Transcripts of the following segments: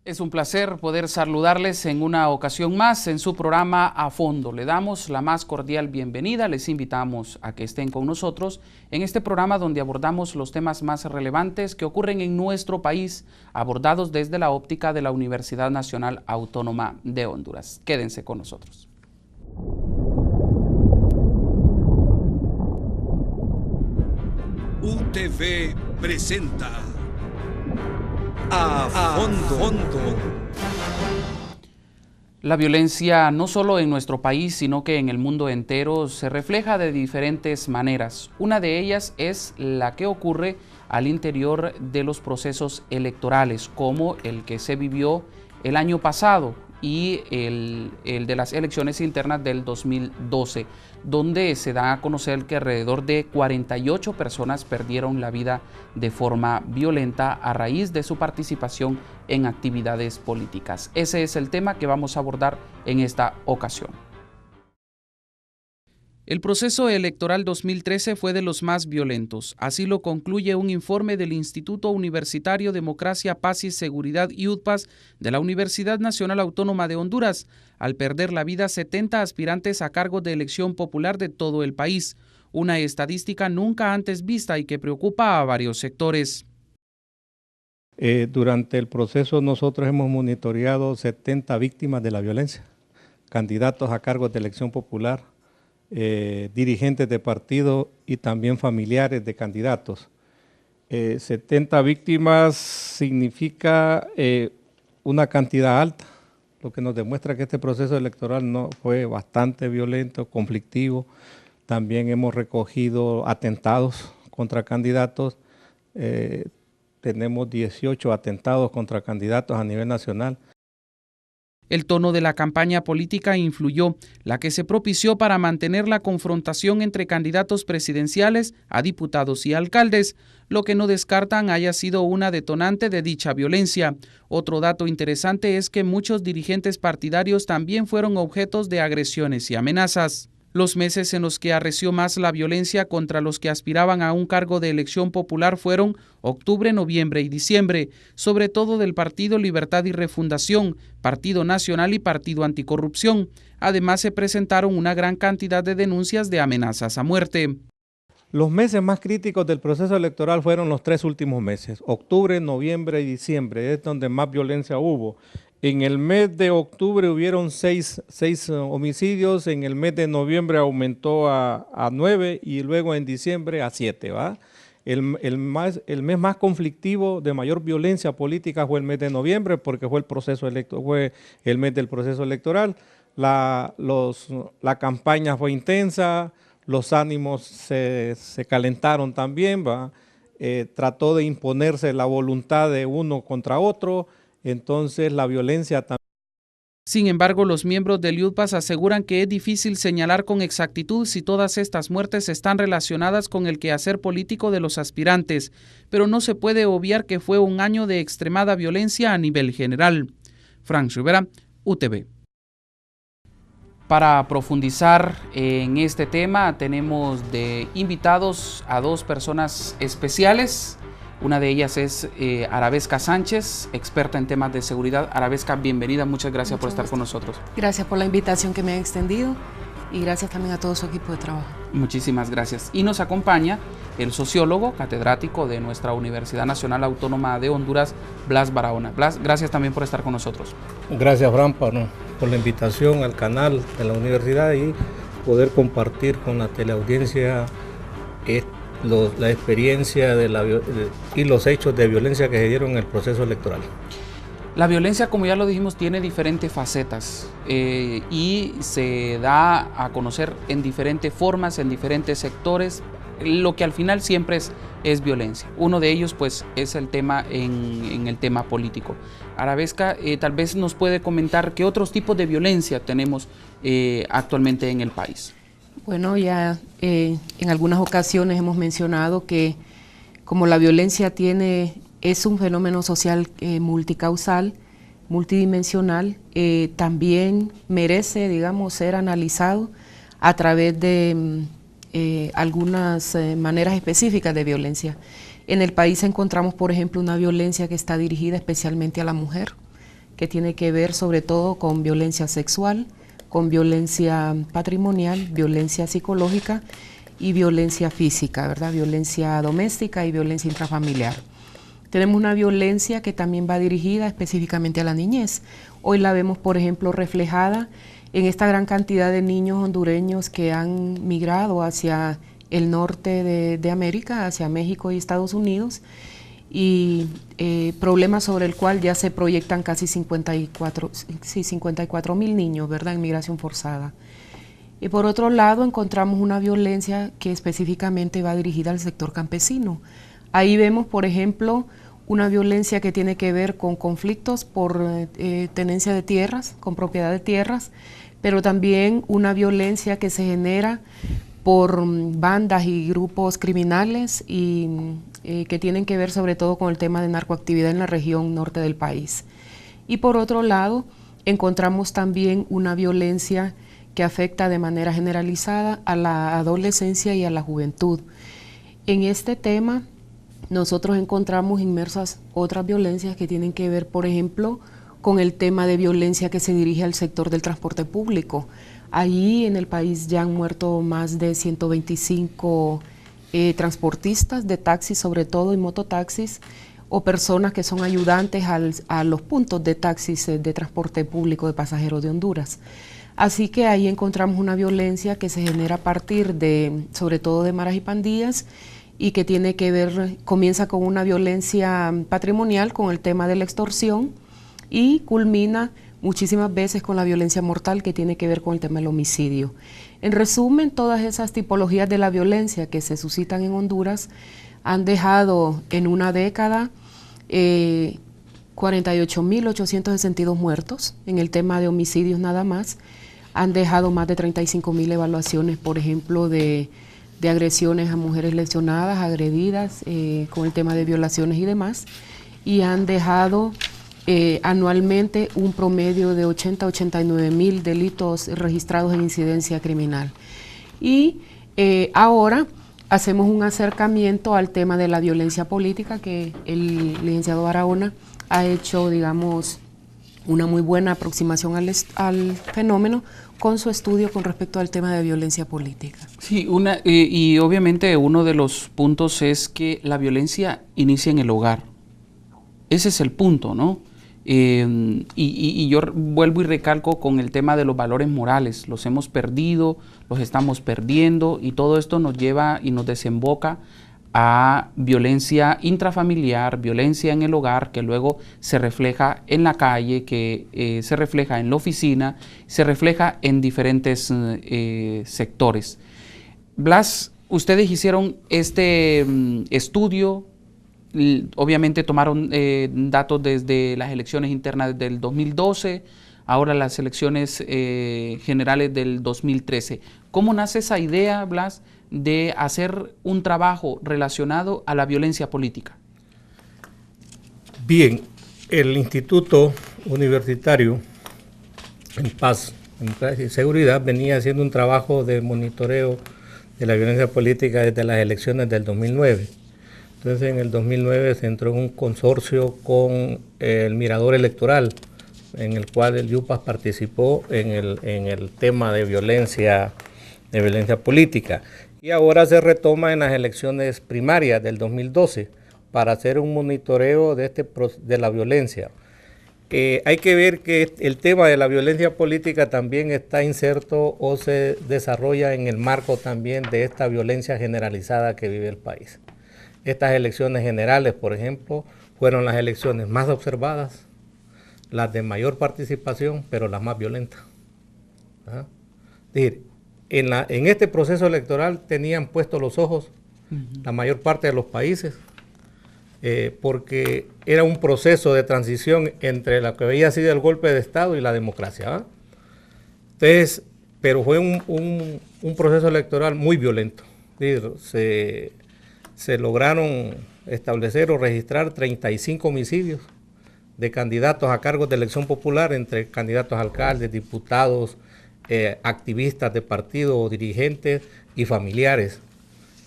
Es un placer poder saludarles en una ocasión más en su programa A Fondo. Le damos la más cordial bienvenida, les invitamos a que estén con nosotros en este programa donde abordamos los temas más relevantes que ocurren en nuestro país, abordados desde la óptica de la Universidad Nacional Autónoma de Honduras. Quédense con nosotros. UTV presenta A Fondo. La violencia no solo en nuestro país, sino que en el mundo entero se refleja de diferentes maneras. Una de ellas es la que ocurre al interior de los procesos electorales, como el que se vivió el año pasado y el de las elecciones internas del 2012, donde se da a conocer que alrededor de 48 personas perdieron la vida de forma violenta a raíz de su participación en actividades políticas. Ese es el tema que vamos a abordar en esta ocasión. El proceso electoral 2013 fue de los más violentos, así lo concluye un informe del Instituto Universitario Democracia, Paz y Seguridad IUDPAS de la Universidad Nacional Autónoma de Honduras, al perder la vida 70 aspirantes a cargo de elección popular de todo el país, una estadística nunca antes vista y que preocupa a varios sectores. Durante el proceso nosotros hemos monitoreado 70 víctimas de la violencia, candidatos a cargos de elección popular, dirigentes de partido y también familiares de candidatos. 70 víctimas significa una cantidad alta, lo que nos demuestra que este proceso electoral no fue bastante violento, conflictivo. También hemos recogido atentados contra candidatos. Tenemos 18 atentados contra candidatos a nivel nacional. El tono de la campaña política influyó, la que se propició para mantener la confrontación entre candidatos presidenciales a diputados y alcaldes, lo que no descartan haya sido una detonante de dicha violencia. Otro dato interesante es que muchos dirigentes partidarios también fueron objetos de agresiones y amenazas. Los meses en los que arreció más la violencia contra los que aspiraban a un cargo de elección popular fueron octubre, noviembre y diciembre, sobre todo del Partido Libertad y Refundación, Partido Nacional y Partido Anticorrupción. Además, se presentaron una gran cantidad de denuncias de amenazas a muerte. Los meses más críticos del proceso electoral fueron los 3 últimos meses, octubre, noviembre y diciembre, es donde más violencia hubo. En el mes de octubre hubieron 6 homicidios, en el mes de noviembre aumentó a 9 y luego en diciembre a 7, ¿va? El mes más conflictivo de mayor violencia política fue el mes de noviembre porque fue el mes del proceso electoral. La campaña fue intensa, los ánimos se calentaron también, ¿va? Trató de imponerse la voluntad de uno contra otro. Entonces la violencia también. Sin embargo, los miembros del IUDPAS aseguran que es difícil señalar con exactitud si todas estas muertes están relacionadas con el quehacer político de los aspirantes, pero no se puede obviar que fue un año de extremada violencia a nivel general. Frank Rivera, UTV. Para profundizar en este tema tenemos de invitados a 2 personas especiales. Una de ellas es Arabesca Sánchez, experta en temas de seguridad. Arabesca, bienvenida, muchas gracias por estar con nosotros. Gracias por la invitación que me han extendido y gracias también a todo su equipo de trabajo. Muchísimas gracias. Y nos acompaña el sociólogo, catedrático de nuestra Universidad Nacional Autónoma de Honduras, Blas Barahona. Blas, gracias también por estar con nosotros. Gracias, Fran, por la invitación al canal de la universidad y poder compartir con la teleaudiencia la experiencia y los hechos de violencia que se dieron en el proceso electoral. La violencia, como ya lo dijimos, tiene diferentes facetas y se da a conocer en diferentes formas, en diferentes sectores, lo que al final siempre es violencia. Uno de ellos pues es el tema en el tema político. Arabesca, tal vez nos puede comentar qué otros tipos de violencia tenemos actualmente en el país. Bueno, ya en algunas ocasiones hemos mencionado que como la violencia es un fenómeno social multicausal, multidimensional, también merece, digamos, ser analizado a través de algunas maneras específicas de violencia. En el país encontramos, por ejemplo, una violencia que está dirigida especialmente a la mujer, que tiene que ver sobre todo con violencia sexual, con violencia patrimonial, violencia psicológica y violencia física, ¿verdad? Violencia doméstica y violencia intrafamiliar. Tenemos una violencia que también va dirigida específicamente a la niñez. Hoy la vemos, por ejemplo, reflejada en esta gran cantidad de niños hondureños que han migrado hacia el norte de América, hacia México y Estados Unidos, y problemas sobre el cual ya se proyectan casi 54.000 niños, ¿verdad?, en migración forzada. Y por otro lado encontramos una violencia que específicamente va dirigida al sector campesino. Ahí vemos, por ejemplo, una violencia que tiene que ver con conflictos por tenencia de tierras, con propiedad de tierras, pero también una violencia que se genera por bandas y grupos criminales y que tienen que ver sobre todo con el tema de narcoactividad en la región norte del país. Y por otro lado, encontramos también una violencia que afecta de manera generalizada a la adolescencia y a la juventud. En este tema, nosotros encontramos inmersas otras violencias que tienen que ver, por ejemplo, con el tema de violencia que se dirige al sector del transporte público. Allí en el país ya han muerto más de 125 transportistas de taxis, sobre todo, y mototaxis, o personas que son ayudantes a los puntos de taxis de transporte público de pasajeros de Honduras. Así que ahí encontramos una violencia que se genera a partir de, sobre todo, de maras y pandillas, y que tiene que ver, comienza con una violencia patrimonial, con el tema de la extorsión, y culmina muchísimas veces con la violencia mortal que tiene que ver con el tema del homicidio. En resumen, todas esas tipologías de la violencia que se suscitan en Honduras han dejado en una década 48.862 muertos en el tema de homicidios nada más. Han dejado más de 35.000 evaluaciones, por ejemplo, de agresiones a mujeres lesionadas, agredidas, con el tema de violaciones y demás, y han dejado anualmente un promedio de 80.000 a 89.000 delitos registrados en incidencia criminal. Y ahora hacemos un acercamiento al tema de la violencia política, que el licenciado Barahona ha hecho, digamos, una muy buena aproximación al fenómeno con su estudio con respecto al tema de violencia política. Sí, y obviamente uno de los puntos es que la violencia inicia en el hogar. Ese es el punto, ¿no? Y yo vuelvo y recalco con el tema de los valores morales. Los hemos perdido, los estamos perdiendo, y todo esto nos lleva y nos desemboca a violencia intrafamiliar, violencia en el hogar, que luego se refleja en la calle, que se refleja en la oficina, se refleja en diferentes sectores. Blas, ustedes hicieron este estudio. Obviamente tomaron datos desde las elecciones internas del 2012, ahora las elecciones generales del 2013. ¿Cómo nace esa idea, Blas, de hacer un trabajo relacionado a la violencia política? Bien, el Instituto Universitario en Paz, Democracia y Seguridad venía haciendo un trabajo de monitoreo de la violencia política desde las elecciones del 2009. Entonces, en el 2009 se entró en un consorcio con el Mirador Electoral, en el cual el YUPAS participó en el tema de violencia política. Y ahora se retoma en las elecciones primarias del 2012 para hacer un monitoreo de la violencia. Hay que ver que el tema de la violencia política también está inserto o se desarrolla en el marco también de esta violencia generalizada que vive el país. Estas elecciones generales, por ejemplo, fueron las elecciones más observadas, las de mayor participación, pero las más violentas. ¿Ah? Es decir, en este proceso electoral tenían puestos los ojos la mayor parte de los países, porque era un proceso de transición entre lo que había sido el golpe de Estado y la democracia. ¿Ah? Entonces, pero fue un proceso electoral muy violento. Es decir, se lograron establecer o registrar 35 homicidios de candidatos a cargos de elección popular, entre candidatos a alcaldes, diputados, activistas de partidos o dirigentes y familiares.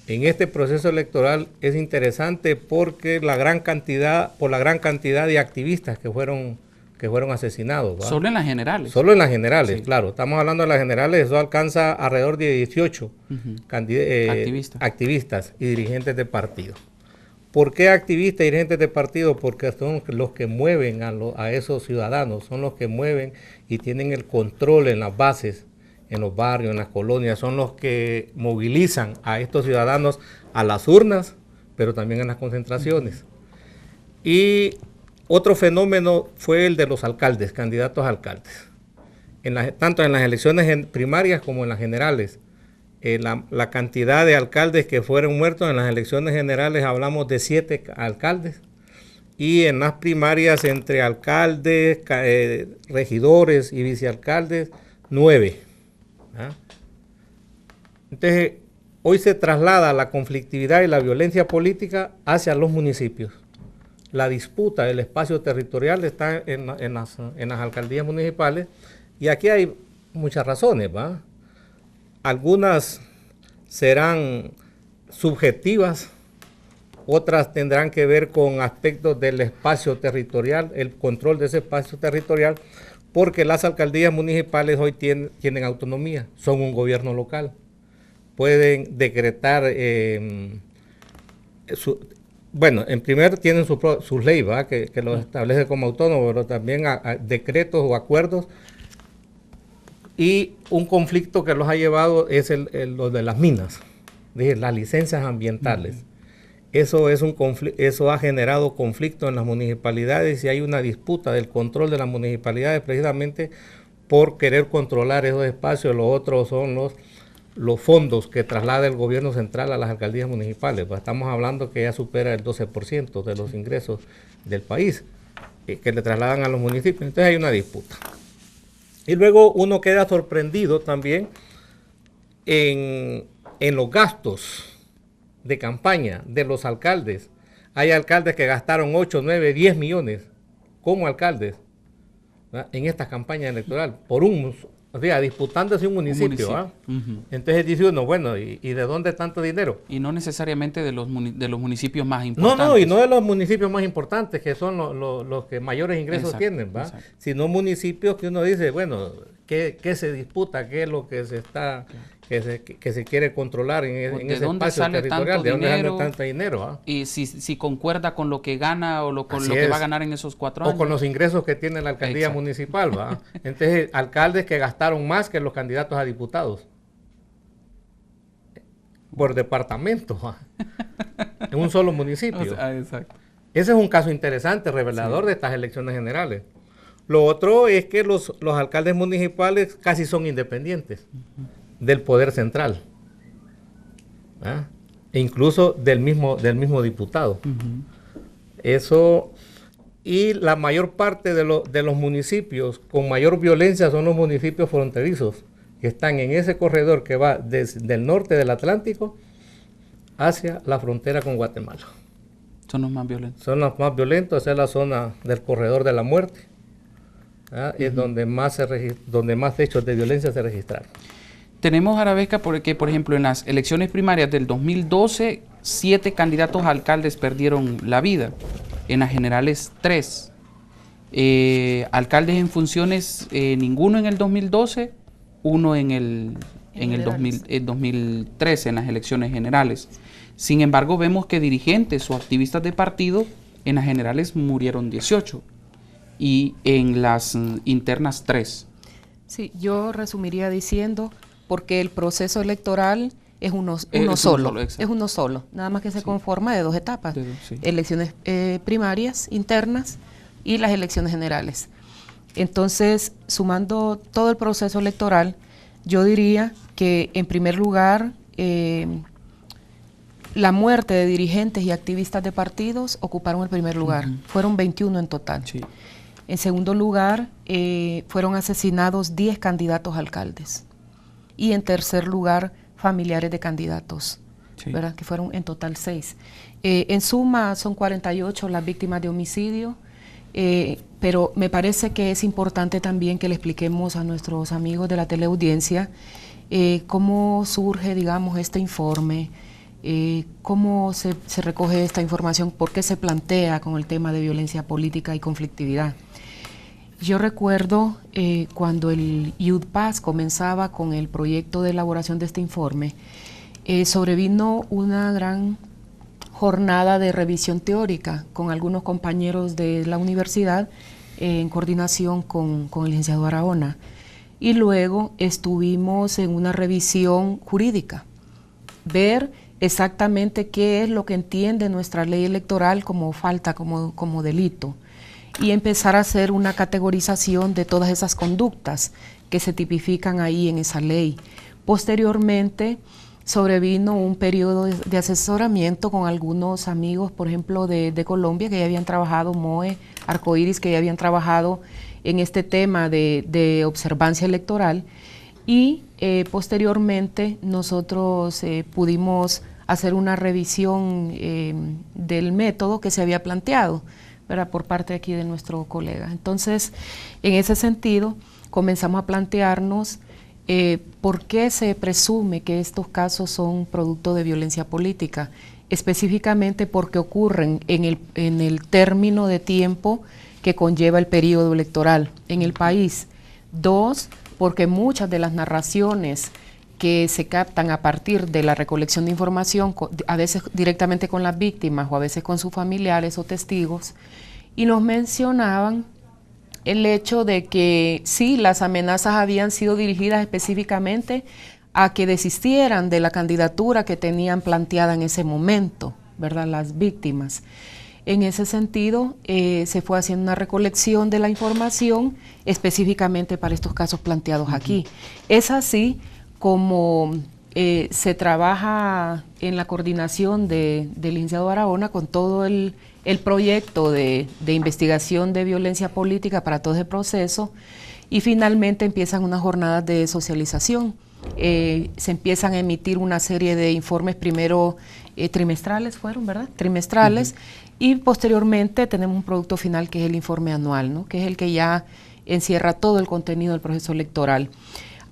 En este proceso electoral es interesante porque por la gran cantidad de activistas que fueron que fueron asesinados, ¿va? Solo en las generales. Solo en las generales, Sí. claro. Estamos hablando de las generales, eso alcanza alrededor de 18 activistas y dirigentes de partido. ¿Por qué activistas y dirigentes de partido? Porque son los que mueven a esos ciudadanos, son los que mueven y tienen el control en las bases, en los barrios, en las colonias, son los que movilizan a estos ciudadanos a las urnas, pero también en las concentraciones. Y otro fenómeno fue el de los alcaldes, candidatos a alcaldes. Tanto en las elecciones primarias como en las generales. La cantidad de alcaldes que fueron muertos en las elecciones generales, hablamos de 7 alcaldes. Y en las primarias, entre alcaldes, regidores y vicealcaldes, 9. ¿Ah? Entonces, hoy se traslada la conflictividad y la violencia política hacia los municipios. La disputa del espacio territorial está en las alcaldías municipales, y aquí hay muchas razones, ¿va? Algunas serán subjetivas, otras tendrán que ver con aspectos del espacio territorial, el control de ese espacio territorial, porque las alcaldías municipales hoy tienen autonomía, son un gobierno local, pueden decretar, en primer tienen sus leyes, ¿va? Que los establece como autónomo, pero también decretos o acuerdos. Y un conflicto que los ha llevado es lo de las minas, las licencias ambientales. Eso ha generado conflicto en las municipalidades, y hay una disputa del control de las municipalidades precisamente por querer controlar esos espacios. Lo otro son los fondos que traslada el gobierno central a las alcaldías municipales. Pues estamos hablando que ya supera el 12% de los ingresos del país que le trasladan a los municipios. Entonces hay una disputa. Y luego uno queda sorprendido también en los gastos de campaña de los alcaldes. Hay alcaldes que gastaron 8, 9, 10 millones como alcaldes, ¿verdad?, en esta campaña electoral, disputándose un municipio. Entonces dice uno, bueno, ¿y de dónde tanto dinero? Y no necesariamente de los municipios más importantes. No, y no de los municipios más importantes, que son los que mayores ingresos tienen, ¿va? Sino municipios que uno dice, bueno, ¿qué se disputa? ¿Qué es lo que se está... Que se quiere controlar en ese espacio territorial? ¿De dónde sale tanto dinero? ¿Ah? Y si concuerda con lo que gana o con lo que va a ganar en esos 4 años. O con los ingresos que tiene la alcaldía municipal, ¿va? Entonces, alcaldes que gastaron más que los candidatos a diputados. Por departamento, ¿va? En un solo municipio. Exacto. Ese es un caso interesante, revelador de estas elecciones generales. Lo otro es que los alcaldes municipales casi son independientes del poder central, ¿ah? E incluso del mismo diputado. Eso, y la mayor parte de los municipios con mayor violencia son los municipios fronterizos, que están en ese corredor que va desde el norte del Atlántico hacia la frontera con Guatemala. Son los más violentos. Son los más violentos, esa es la zona del corredor de la muerte, ¿ah? Es donde más hechos de violencia se registraron. Tenemos, Arabesca, porque, por ejemplo, en las elecciones primarias del 2012, 7 candidatos a alcaldes perdieron la vida. En las generales, 3. Alcaldes en funciones, ninguno en el 2012, uno en el 2013, en las elecciones generales. Sin embargo, vemos que dirigentes o activistas de partido en las generales murieron 18 y en las internas 3. Sí, yo resumiría diciendo, porque el proceso electoral es uno solo, nada más que se conforma de 2 etapas, elecciones primarias, internas, y las elecciones generales. Entonces, sumando todo el proceso electoral, yo diría que, en primer lugar, la muerte de dirigentes y activistas de partidos ocuparon el primer lugar. Fueron 21 en total. Sí. En segundo lugar, fueron asesinados 10 candidatos a alcaldes. Y en tercer lugar, familiares de candidatos, ¿verdad?, que fueron en total 6. En suma, son 48 las víctimas de homicidio, pero me parece que es importante también que le expliquemos a nuestros amigos de la teleaudiencia cómo surge, digamos, este informe, cómo se recoge esta información, por qué se plantea con el tema de violencia política y conflictividad. Yo recuerdo cuando el Youth Pass comenzaba con el proyecto de elaboración de este informe, sobrevino una gran jornada de revisión teórica con algunos compañeros de la universidad en coordinación con el licenciado Barahona. Y luego estuvimos en una revisión jurídica, ver exactamente qué es lo que entiende nuestra ley electoral como falta, como delito, y empezar a hacer una categorización de todas esas conductas que se tipifican ahí en esa ley. Posteriormente sobrevino un periodo de asesoramiento con algunos amigos, por ejemplo, de Colombia, que ya habían trabajado, MOE, Arcoiris, que ya habían trabajado en este tema de observancia electoral, y posteriormente nosotros pudimos hacer una revisión del método que se había planteado, ¿verdad?, por parte aquí de nuestro colega. Entonces, en ese sentido, comenzamos a plantearnos ¿por qué se presume que estos casos son producto de violencia política? Específicamente porque ocurren en el término de tiempo que conlleva el periodo electoral en el país. 2, porque muchas de las narraciones que se captan a partir de la recolección de información, a veces directamente con las víctimas o a veces con sus familiares o testigos, y nos mencionaban el hecho de que sí, las amenazas habían sido dirigidas específicamente a que desistieran de la candidatura que tenían planteada en ese momento, ¿verdad?, las víctimas. En ese sentido, se fue haciendo una recolección de la información específicamente para estos casos planteados aquí. Es así como se trabaja en la coordinación del licenciado Barahona con todo el proyecto de investigación de violencia política para todo ese proceso, y finalmente empiezan unas jornadas de socialización. Se empiezan a emitir una serie de informes, primero trimestrales fueron, ¿verdad? Trimestrales, y posteriormente tenemos un producto final que es el informe anual, ¿no?, que es el que ya encierra todo el contenido del proceso electoral.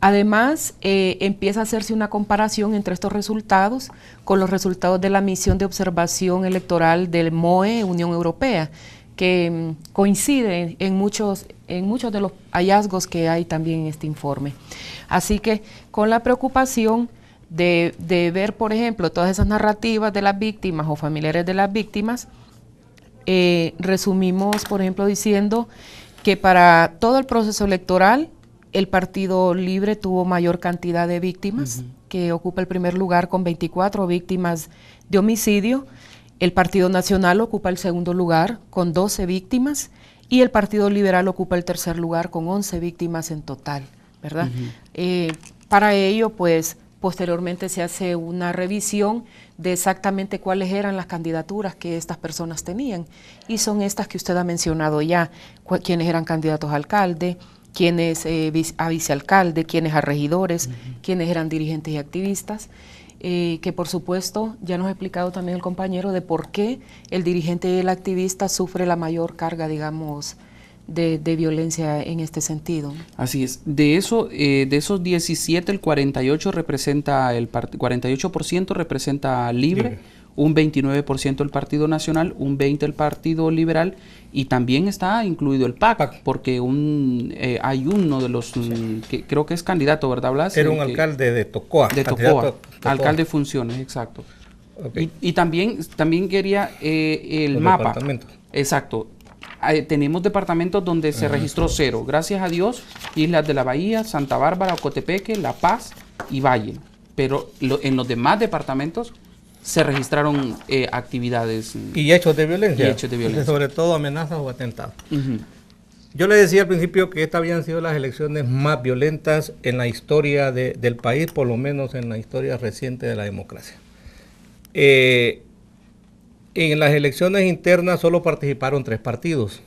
Además, empieza a hacerse una comparación entre estos resultados con los resultados de la misión de observación electoral del MOE, Unión Europea, que coincide en muchos de los hallazgos que hay también en este informe. Así que con la preocupación de ver, por ejemplo, todas esas narrativas de las víctimas o familiares de las víctimas, resumimos, por ejemplo, diciendo que para todo el proceso electoral, el Partido Libre tuvo mayor cantidad de víctimas, que ocupa el primer lugar con 24 víctimas de homicidio. El Partido Nacional ocupa el segundo lugar con 12 víctimas y el Partido Liberal ocupa el tercer lugar con 11 víctimas en total, ¿verdad? Para ello, pues, posteriormente se hace una revisión de exactamente cuáles eran las candidaturas que estas personas tenían, y son estas que usted ha mencionado ya, quienes eran candidatos a alcalde, quienes a vicealcalde, quienes a regidores, quienes eran dirigentes y activistas, que por supuesto ya nos ha explicado también el compañero de por qué el dirigente y el activista sufre la mayor carga, digamos, de violencia en este sentido. Así es. De esos 17, el 48% representa el 48% representa Libre, un 29% el Partido Nacional, un 20% el Partido Liberal, y también está incluido el PAC, porque hay uno de los que creo que es candidato, ¿verdad, Blas? Era un alcalde de Tocoa. De Tocoa, alcalde de funciones, exacto. Okay. Y también quería el mapa. Exacto. Tenemos departamentos donde se registró 0. Gracias a Dios, Islas de la Bahía, Santa Bárbara, Ocotepeque, La Paz y Valle. Pero en los demás departamentos se registraron actividades y hechos de violencia. Y hechos de violencia. Sobre todo amenazas o atentados. Yo le decía al principio que estas habían sido las elecciones más violentas en la historia del país, por lo menos en la historia reciente de la democracia. En las elecciones internas solo participaron 3 partidos: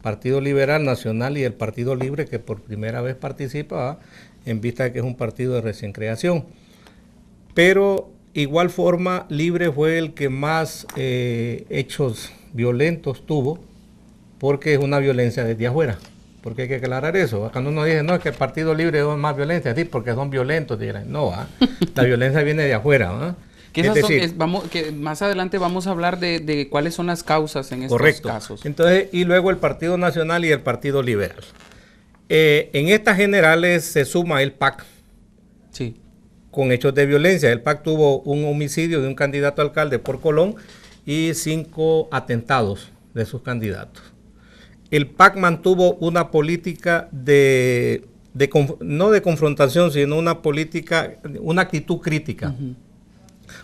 Partido Liberal, Nacional y el Partido Libre, que por primera vez participa, en vista de que es un partido de recién creación. Pero igual forma, Libre fue el que más hechos violentos tuvo, porque es una violencia desde afuera. Porque hay que aclarar eso. Cuando uno dice, no, es que el Partido Libre es más violencia, sí, porque son violentos, dirán. No, la violencia viene de afuera. Que Es decir, que más adelante vamos a hablar de cuáles son las causas en estos casos. Entonces, y luego el Partido Nacional y el Partido Liberal. En estas generales se suma el PAC. Sí. Con hechos de violencia. El PAC tuvo un homicidio de un candidato a alcalde por Colón y 5 atentados de sus candidatos. El PAC mantuvo una política no de confrontación, sino una actitud crítica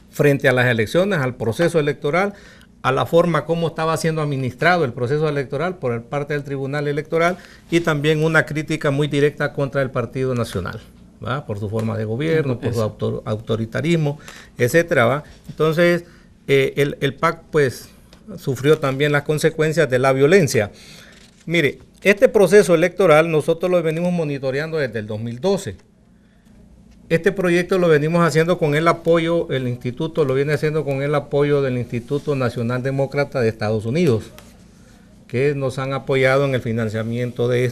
frente a las elecciones, al proceso electoral, a la forma como estaba siendo administrado el proceso electoral por parte del Tribunal Electoral, y también una crítica muy directa contra el Partido Nacional, ¿va? Por su forma de gobierno, por su autoritarismo, etcétera, ¿va? Entonces, el PAC pues sufrió también las consecuencias de la violencia. Mire, este proceso electoral nosotros lo venimos monitoreando desde el 2012. Este proyecto lo venimos haciendo con el apoyo, el instituto lo viene haciendo con el apoyo del Instituto Nacional Demócrata de Estados Unidos, que nos han apoyado en el financiamiento de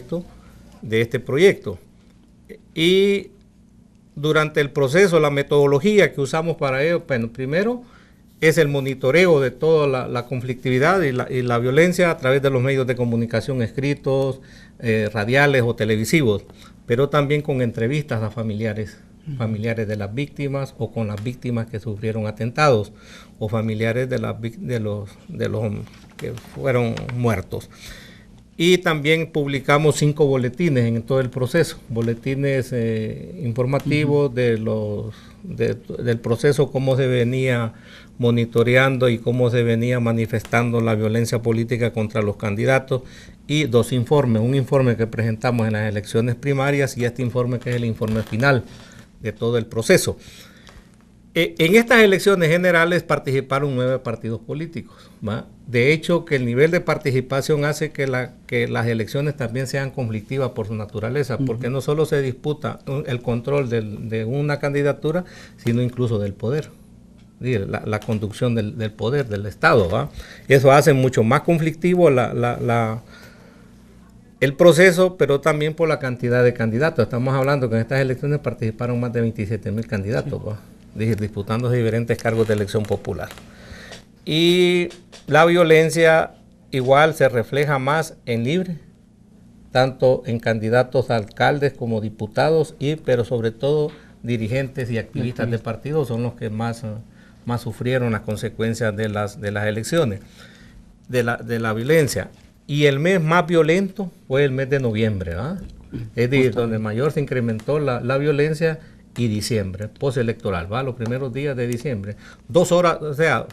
este proyecto. Y durante el proceso, la metodología que usamos para ello, bueno, primero es el monitoreo de toda la conflictividad y la violencia a través de los medios de comunicación escritos, radiales o televisivos, pero también con entrevistas a familiares de las víctimas, o con las víctimas que sufrieron atentados, o familiares de los que fueron muertos. Y también publicamos 5 boletines en todo el proceso, boletines informativos del proceso, cómo se venía monitoreando y cómo se venía manifestando la violencia política contra los candidatos, y 2 informes, un informe que presentamos en las elecciones primarias y este informe que es el informe final de todo el proceso. En estas elecciones generales participaron 9 partidos políticos, ¿va? De hecho, que el nivel de participación hace que las elecciones también sean conflictivas por su naturaleza, porque no solo se disputa el control de una candidatura, sino incluso del poder, la conducción del poder, del Estado, ¿va? Eso hace mucho más conflictivo el proceso, pero también por la cantidad de candidatos. Estamos hablando que en estas elecciones participaron más de 27,000 candidatos, ¿va? Disputándose diferentes cargos de elección popular. Y la violencia igual se refleja más en Libre, tanto en candidatos a alcaldes como diputados, pero sobre todo dirigentes y activistas de partidos son los que más sufrieron las consecuencias de las elecciones, de la violencia. Y el mes más violento fue el mes de noviembre, ¿verdad? Es decir, donde mayor se incrementó la violencia, y diciembre, postelectoral, ¿va? Los primeros días de diciembre. 2 horas, o sea,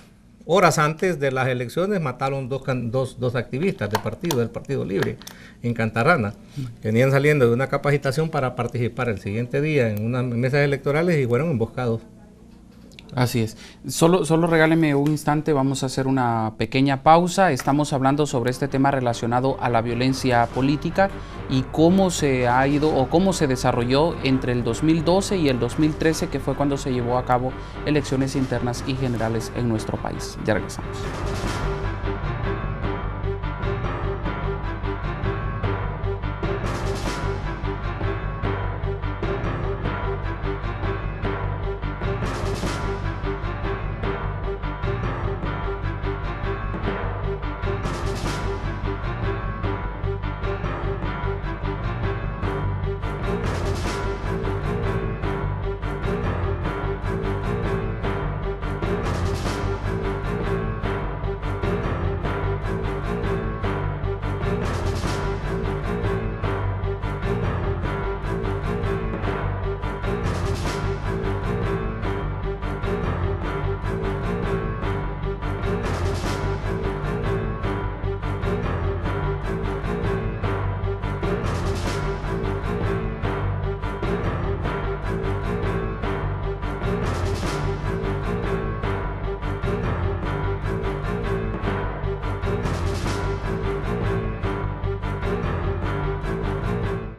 horas antes de las elecciones mataron dos activistas del Partido Libre en Cantarrana. Venían saliendo de una capacitación para participar el siguiente día en unas mesas electorales y fueron emboscados. Así es. Solo regáleme un instante, vamos a hacer una pequeña pausa. Estamos hablando sobre este tema relacionado a la violencia política y cómo se ha ido o cómo se desarrolló entre el 2012 y el 2013, que fue cuando se llevó a cabo elecciones internas y generales en nuestro país. Ya regresamos.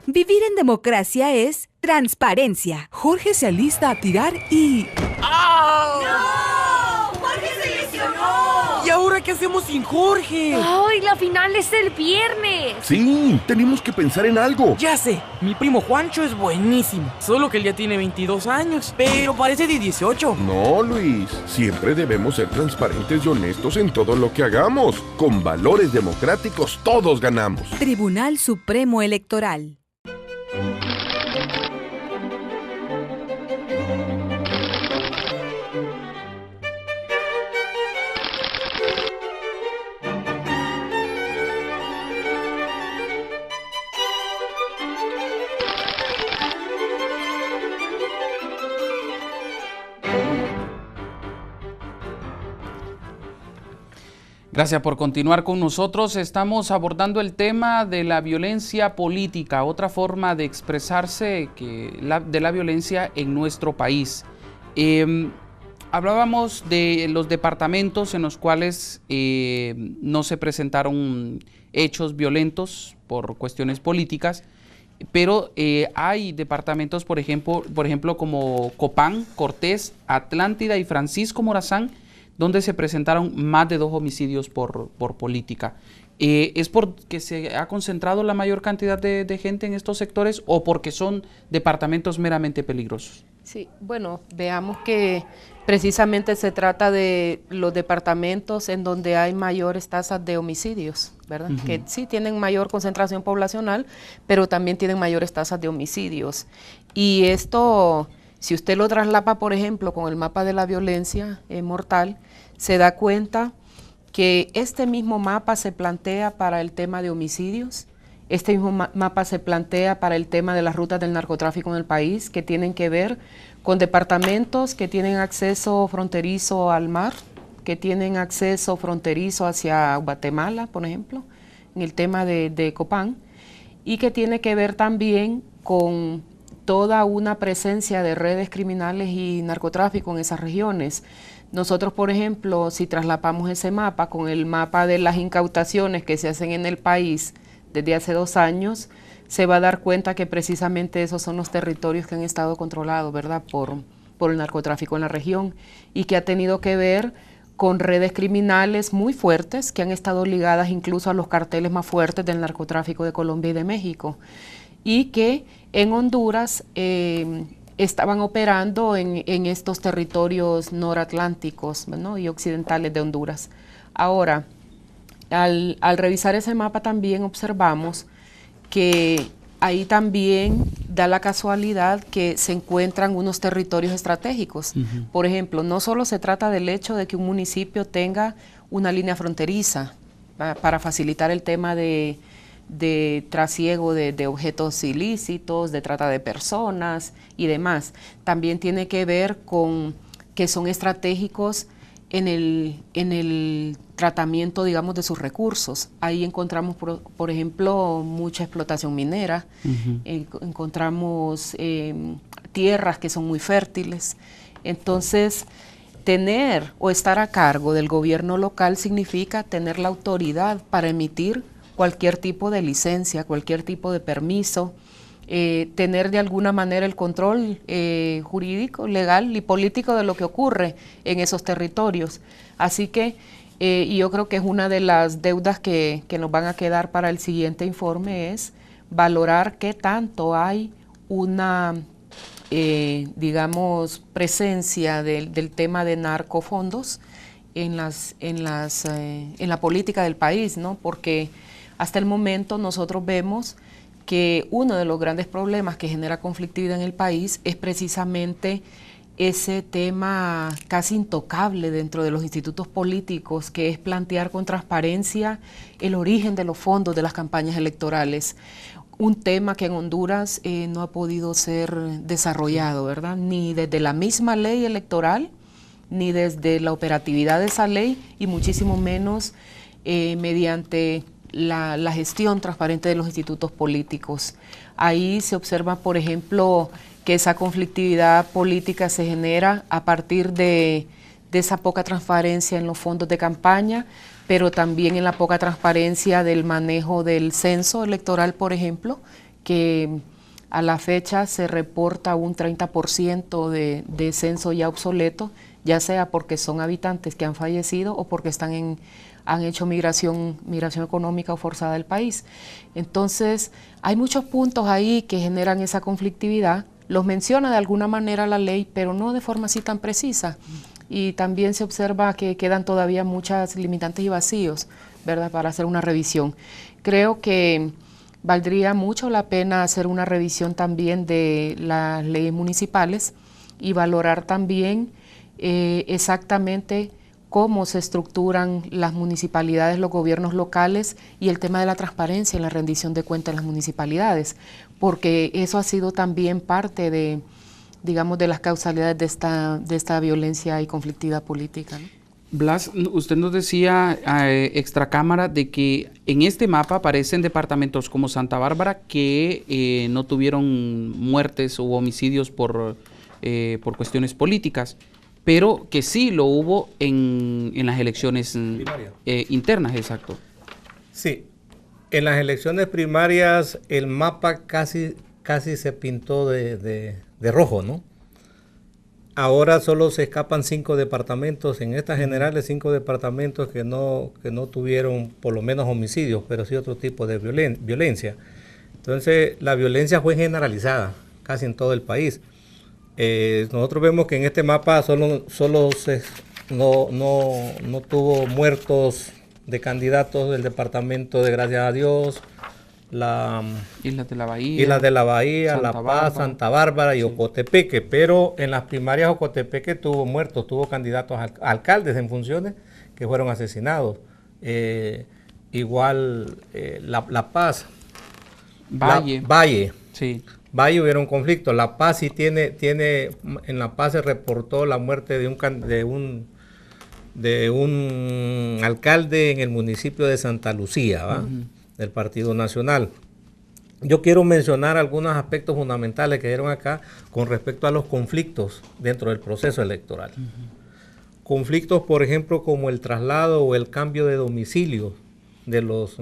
Vivir en democracia es transparencia. Jorge se alista a tirar y... ¡Oh! ¡No! ¡Jorge se lesionó! ¿Y ahora ahora qué hacemos sin Jorge? ¡Ay, la final es el viernes! Sí, tenemos que pensar en algo. Ya sé, mi primo Juancho es buenísimo. Solo que él ya tiene 22 años, pero parece de 18. No, Luis. Siempre debemos ser transparentes y honestos en todo lo que hagamos. Con valores democráticos todos ganamos. Tribunal Supremo Electoral. Gracias por continuar con nosotros. Estamos abordando el tema de la violencia política, otra forma de expresarse de la violencia en nuestro país. Hablábamos de los departamentos en los cuales no se presentaron hechos violentos por cuestiones políticas, pero hay departamentos, por ejemplo, como Copán, Cortés, Atlántida y Francisco Morazán, donde se presentaron más de 2 homicidios por política. ¿Es porque se ha concentrado la mayor cantidad de gente en estos sectores o porque son departamentos meramente peligrosos? Sí, bueno, veamos que precisamente se trata de los departamentos en donde hay mayores tasas de homicidios, ¿verdad? Que sí tienen mayor concentración poblacional, pero también tienen mayores tasas de homicidios. Y esto, si usted lo traslapa, por ejemplo, con el mapa de la violencia mortal, se da cuenta que este mismo mapa se plantea para el tema de homicidios, este mismo mapa se plantea para el tema de las rutas del narcotráfico en el país, que tienen que ver con departamentos que tienen acceso fronterizo al mar, que tienen acceso fronterizo hacia Guatemala, por ejemplo, en el tema de Copán, y que tiene que ver también con toda una presencia de redes criminales y narcotráfico en esas regiones. Nosotros, por ejemplo, si traslapamos ese mapa con el mapa de las incautaciones que se hacen en el país desde hace 2 años, se va a dar cuenta que precisamente esos son los territorios que han estado controlados, ¿verdad?, por el narcotráfico en la región, y que ha tenido que ver con redes criminales muy fuertes que han estado ligadas incluso a los carteles más fuertes del narcotráfico de Colombia y de México, y que en Honduras estaban operando en estos territorios noratlánticos, ¿no?, y occidentales de Honduras. Ahora, al revisar ese mapa también observamos que ahí también da la casualidad que se encuentran unos territorios estratégicos. Por ejemplo, no solo se trata del hecho de que un municipio tenga una línea fronteriza para facilitar el tema de trasiego de objetos ilícitos, de trata de personas y demás. También tiene que ver con que son estratégicos en el tratamiento, digamos, de sus recursos. Ahí encontramos, por ejemplo, mucha explotación minera, encontramos tierras que son muy fértiles. Entonces, tener o estar a cargo del gobierno local significa tener la autoridad para emitir cualquier tipo de licencia, cualquier tipo de permiso, tener de alguna manera el control jurídico, legal y político de lo que ocurre en esos territorios. Así que, y yo creo que es una de las deudas que nos van a quedar para el siguiente informe, es valorar qué tanto hay una, digamos, presencia del tema de narcofondos en la política del país, ¿no? Porque hasta el momento nosotros vemos que uno de los grandes problemas que genera conflictividad en el país es precisamente ese tema casi intocable dentro de los institutos políticos, que es plantear con transparencia el origen de los fondos de las campañas electorales. Un tema que en Honduras no ha podido ser desarrollado, ¿verdad? Ni desde la misma ley electoral, ni desde la operatividad de esa ley, y muchísimo menos mediante la gestión transparente de los institutos políticos. Ahí se observa, por ejemplo, que esa conflictividad política se genera a partir de esa poca transparencia en los fondos de campaña, pero también en la poca transparencia del manejo del censo electoral, por ejemplo, que a la fecha se reporta un 30% de censo ya obsoleto, ya sea porque son habitantes que han fallecido o porque están en han hecho migración económica o forzada del país. Entonces, hay muchos puntos ahí que generan esa conflictividad. Los menciona de alguna manera la ley, pero no de forma así tan precisa. Y también se observa que quedan todavía muchas limitantes y vacíos, ¿verdad?, para hacer una revisión. Creo que valdría mucho la pena hacer una revisión también de las leyes municipales y valorar también exactamente cómo se estructuran las municipalidades, los gobiernos locales y el tema de la transparencia en la rendición de cuentas en las municipalidades, porque eso ha sido también parte de, digamos, de las causalidades de esta violencia y conflictividad política, ¿no? Blas, usted nos decía extracámara de que en este mapa aparecen departamentos como Santa Bárbara que no tuvieron muertes u homicidios por cuestiones políticas, pero que sí lo hubo en las elecciones internas, exacto. Sí, en las elecciones primarias el mapa casi se pintó de rojo, ¿no? Ahora solo se escapan 5 departamentos, en estas generales 5 departamentos que no tuvieron por lo menos homicidios, pero sí otro tipo de violencia. Entonces la violencia fue generalizada casi en todo el país. Nosotros vemos que en este mapa no tuvo muertos de candidatos del departamento de Gracias a Dios, Islas de la Bahía, La Paz, Santa Bárbara y Ocotepeque, pero en las primarias Ocotepeque tuvo muertos, tuvo candidatos a alcaldes en funciones que fueron asesinados. Igual La Paz, Valle. Sí. Valle hubiera un conflicto. La Paz sí tiene, en La Paz se reportó la muerte de un alcalde en el municipio de Santa Lucía, ¿va? Del Partido Nacional. Yo quiero mencionar algunos aspectos fundamentales que dieron acá con respecto a los conflictos dentro del proceso electoral. Conflictos, por ejemplo, como el traslado o el cambio de domicilio de los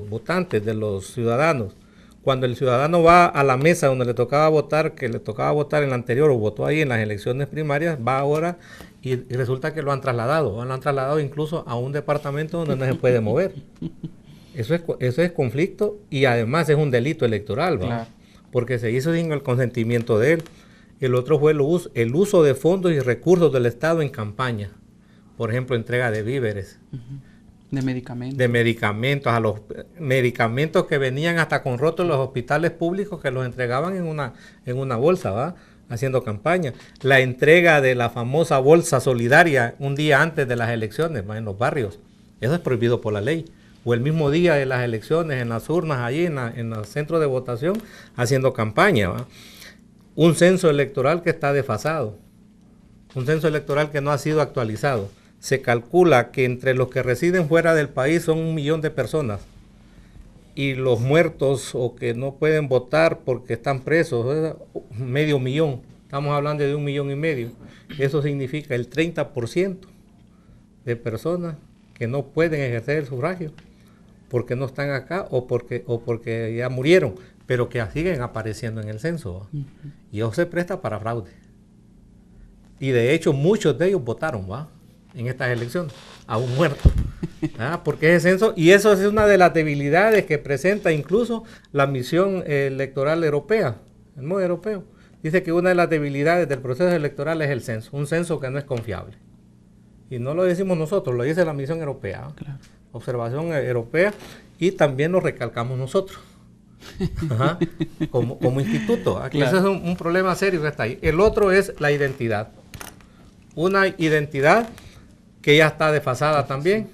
votantes, de los ciudadanos. Cuando el ciudadano va a la mesa donde le tocaba votar, que le tocaba votar en la anterior o votó ahí en las elecciones primarias, va ahora y resulta que lo han trasladado incluso a un departamento donde no se puede mover. Eso es conflicto y además es un delito electoral, ¿va? Claro. Porque se hizo sin el consentimiento de él. El otro fue el uso de fondos y recursos del Estado en campaña. Por ejemplo, entrega de víveres. De medicamentos. De medicamentos, a los medicamentos que venían hasta con rótulos de los hospitales públicos que los entregaban en una bolsa, ¿va? Haciendo campaña. La entrega de la famosa bolsa solidaria un día antes de las elecciones, ¿va? En los barrios. Eso es prohibido por la ley. O el mismo día de las elecciones, en las urnas, allí en los centros de votación, haciendo campaña, ¿va? Un censo electoral que está desfasado. Un censo electoral que no ha sido actualizado. Se calcula que entre los que residen fuera del país son 1 millón de personas. Y los muertos o que no pueden votar porque están presos, 500,000. Estamos hablando de 1,5 millones. Eso significa el 30% de personas que no pueden ejercer el sufragio porque no están acá o porque ya murieron, pero que siguen apareciendo en el censo. Y eso se presta para fraude. Y de hecho muchos de ellos votaron, ¿va? En estas elecciones, aún muertos. Porque ese censo, y eso es una de las debilidades que presenta incluso la misión electoral europea, el modo europeo. Dice que una de las debilidades del proceso electoral es el censo, un censo que no es confiable. Y no lo decimos nosotros, lo dice la misión europea, ¿no? Claro. Observación europea, y también lo recalcamos nosotros, como instituto. Aquí claro. Ese es un problema serio que está ahí. El otro es la identidad. Una identidad que ya está desfasada también,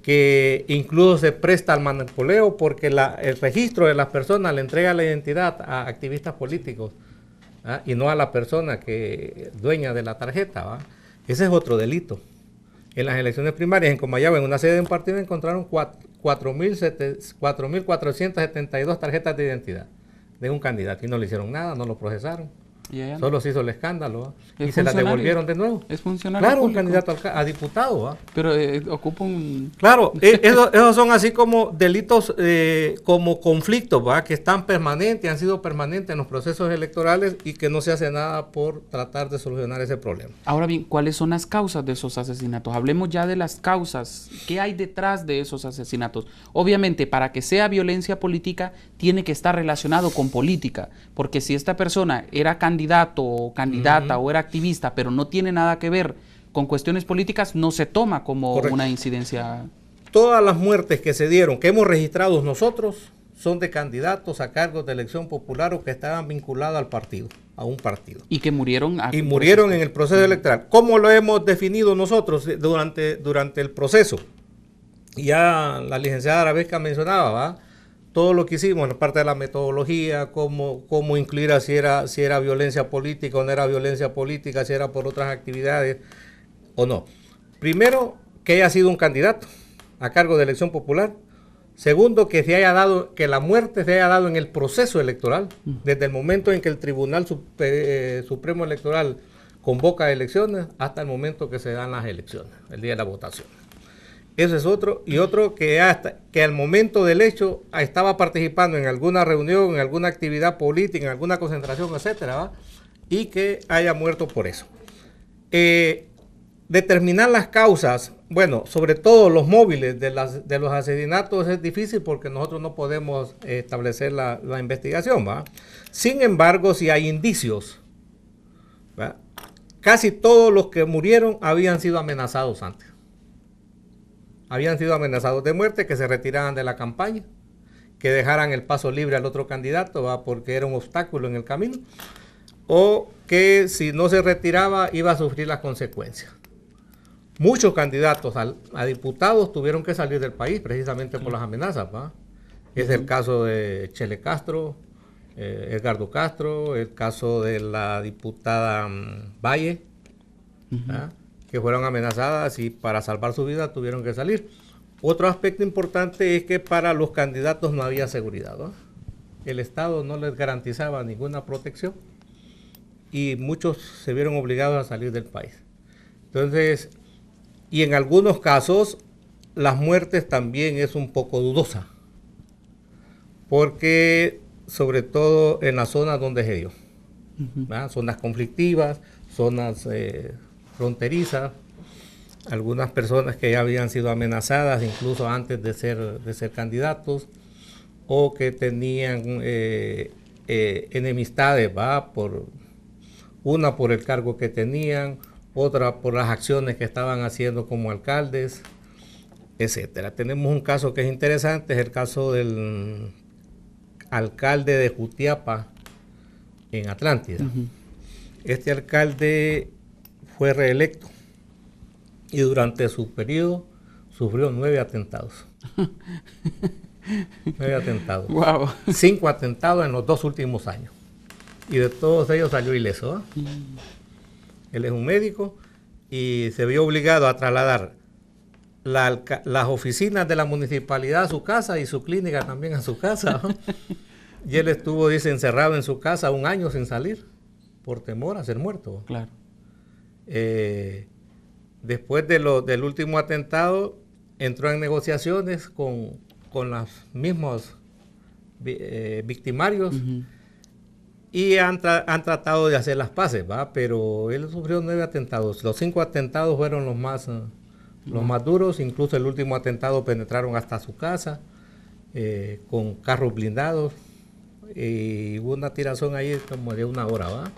que incluso se presta al manipuleo porque el registro de las personas le entrega la identidad a activistas políticos, y no a la persona que dueña de la tarjeta, ¿va? Ese es otro delito. En las elecciones primarias en Comayagua, en una sede de un partido, encontraron 4.472 tarjetas de identidad de un candidato y no le hicieron nada, no lo procesaron. Solo se hizo el escándalo y se la devolvieron de nuevo. Es funcionario Claro, público. un candidato a diputado. Pero ocupa un... Claro, esos son así como delitos, como conflictos, que están permanentes, han sido permanentes en los procesos electorales y que no se hace nada por tratar de solucionar ese problema. Ahora bien, ¿cuáles son las causas de esos asesinatos? Hablemos ya de las causas. ¿Qué hay detrás de esos asesinatos? Obviamente, para que sea violencia política, tiene que estar relacionado con política, porque si esta persona era candidato o candidata o era activista, pero no tiene nada que ver con cuestiones políticas, no se toma como una incidencia. Todas las muertes que se dieron, que hemos registrado nosotros, son de candidatos a cargos de elección popular o que estaban vinculados al partido, a un partido. Y que murieron. Y murieron en el proceso electoral. ¿Cómo lo hemos definido nosotros durante el proceso? Ya la licenciada Arabesca mencionaba, todo lo que hicimos, la parte de la metodología, cómo incluir si era violencia política o no era violencia política, si era por otras actividades o no. Primero, que haya sido un candidato a cargo de elección popular. Segundo, que la muerte se haya dado en el proceso electoral, desde el momento en que el Tribunal Supremo Electoral convoca elecciones hasta el momento que se dan las elecciones, el día de la votación. Eso es otro. Y otro, que al momento del hecho estaba participando en alguna reunión, en alguna actividad política, en alguna concentración, etcétera, y que haya muerto por eso. Determinar las causas, bueno, sobre todo los móviles de los asesinatos es difícil porque nosotros no podemos establecer la investigación, ¿va? Sin embargo, si hay indicios, ¿va? Casi todos los que murieron habían sido amenazados antes. Habían sido amenazados de muerte, que se retiraran de la campaña, que dejaran el paso libre al otro candidato, ¿va? Porque era un obstáculo en el camino, o que si no se retiraba iba a sufrir las consecuencias. Muchos candidatos a diputados tuvieron que salir del país precisamente por las amenazas, ¿va? Es el caso de Chele Castro, Edgardo Castro, el caso de la diputada Valle, ¿va? Que fueron amenazadas y para salvar su vida tuvieron que salir. Otro aspecto importante es que para los candidatos no había seguridad, ¿no? El Estado no les garantizaba ninguna protección y muchos se vieron obligados a salir del país. Entonces, y en algunos casos las muertes también es un poco dudosa, porque sobre todo en las zonas donde se dio, ¿verdad? Zonas conflictivas, zonas fronterizas, algunas personas que ya habían sido amenazadas incluso antes de ser candidatos, o que tenían enemistades, ¿va? Una por el cargo que tenían, otra por las acciones que estaban haciendo como alcaldes, etcétera. Tenemos un caso que es interesante, es el caso del alcalde de Jutiapa en Atlántida. Este alcalde fue reelecto y durante su periodo sufrió 9 atentados. 9 atentados. Wow. 5 atentados en los 2 últimos años. Y de todos ellos salió ileso, ¿eh? Él es un médico y se vio obligado a trasladar las oficinas de la municipalidad a su casa y su clínica también a su casa, ¿no? Y él estuvo, dice, encerrado en su casa 1 año sin salir por temor a ser muerto. Claro. Después del último atentado, entró en negociaciones con los mismos victimarios y han tratado de hacer las paces, ¿va? Pero él sufrió 9 atentados. Los 5 atentados fueron los más duros. Incluso el último atentado penetraron hasta su casa con carros blindados y hubo una tirazón ahí como de 1 hora, ¿va?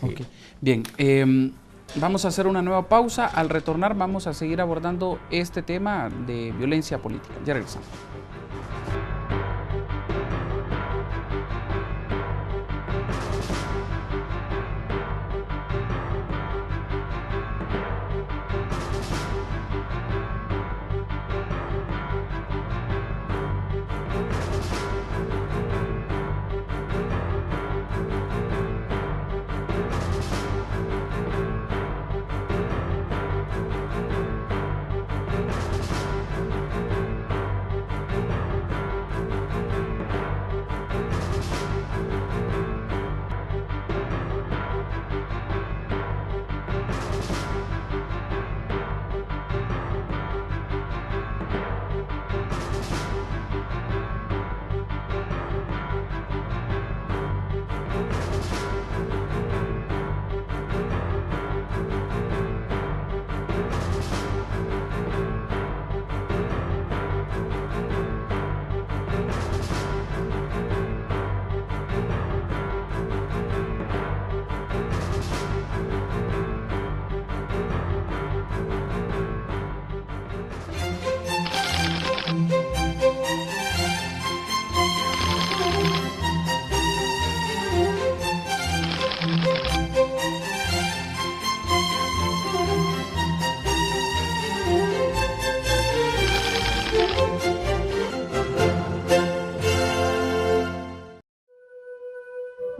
Okay. Sí. Bien. Vamos a hacer una nueva pausa. Al retornar vamos a seguir abordando este tema de violencia política. Ya regresamos.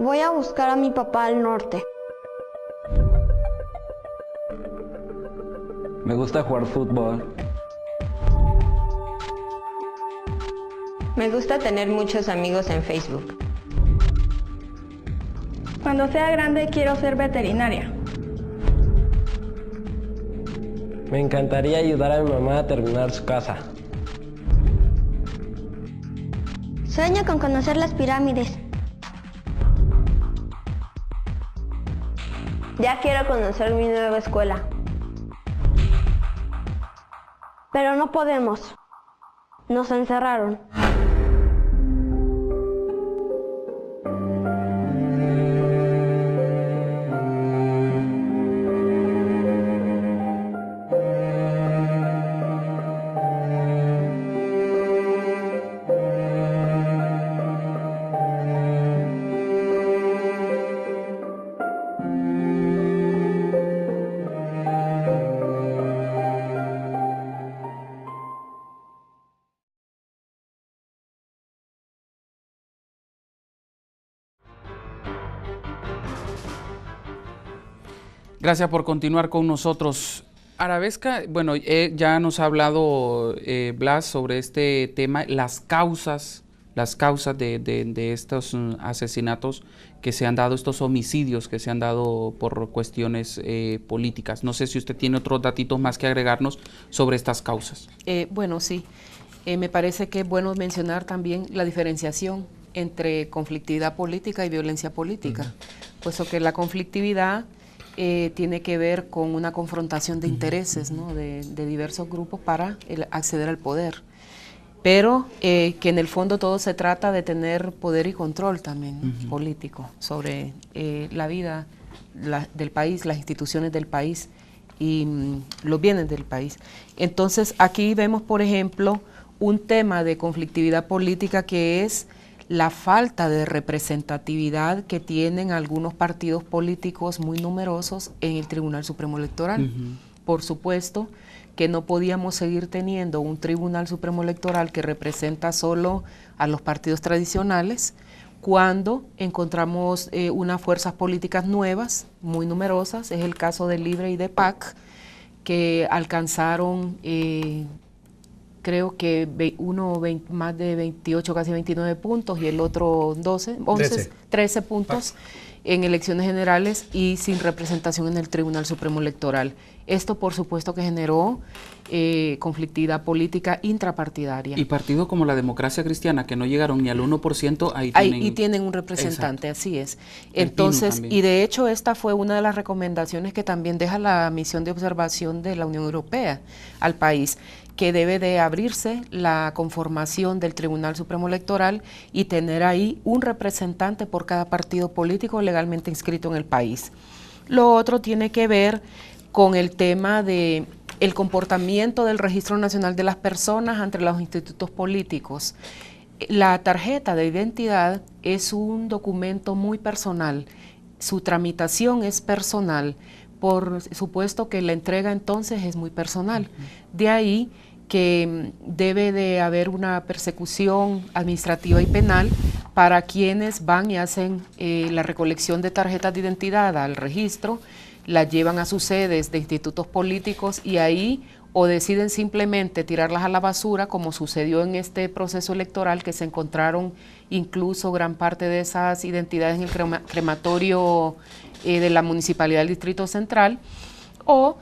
Voy a buscar a mi papá al norte. Me gusta jugar fútbol. Me gusta tener muchos amigos en Facebook. Cuando sea grande quiero ser veterinaria. Me encantaría ayudar a mi mamá a terminar su casa. Sueño con conocer las pirámides. Ya quiero conocer mi nueva escuela. Pero no podemos. Nos encerraron. Gracias por continuar con nosotros. Arabesca, bueno, ya nos ha hablado Blas sobre este tema, las causas de estos asesinatos que se han dado, estos homicidios que se han dado por cuestiones políticas. No sé si usted tiene otros datitos más que agregarnos sobre estas causas. Bueno, sí. Me parece que es bueno mencionar también la diferenciación entre conflictividad política y violencia política, puesto que la conflictividad tiene que ver con una confrontación de intereses, ¿no? de diversos grupos para acceder al poder. Pero que en el fondo todo se trata de tener poder y control también político sobre la vida del país, las instituciones del país y los bienes del país. Entonces aquí vemos, por ejemplo, un tema de conflictividad política que es la falta de representatividad que tienen algunos partidos políticos muy numerosos en el Tribunal Supremo Electoral. Por supuesto que no podíamos seguir teniendo un Tribunal Supremo Electoral que representa solo a los partidos tradicionales cuando encontramos unas fuerzas políticas nuevas, muy numerosas, es el caso de Libre y de PAC, que alcanzaron creo que más de 28, casi 29 puntos y el otro 13 puntos en elecciones generales y sin representación en el Tribunal Supremo Electoral. Esto por supuesto que generó conflictividad política intrapartidaria. Y partidos como la Democracia Cristiana que no llegaron ni al 1%, ahí tienen un representante, exacto. Así es. El Entonces, y de hecho esta fue una de las recomendaciones que también deja la misión de observación de la Unión Europea al país, que debe de abrirse la conformación del Tribunal Supremo Electoral y tener ahí un representante por cada partido político legalmente inscrito en el país. Lo otro tiene que ver con el tema de el comportamiento del Registro Nacional de las Personas ante los institutos políticos. La tarjeta de identidad es un documento muy personal, su tramitación es personal, por supuesto que la entrega entonces es muy personal. De ahí que debe de haber una persecución administrativa y penal para quienes van y hacen la recolección de tarjetas de identidad al registro, las llevan a sus sedes de institutos políticos y ahí o deciden simplemente tirarlas a la basura, como sucedió en este proceso electoral, que se encontraron incluso gran parte de esas identidades en el crematorio de la Municipalidad del Distrito Central, o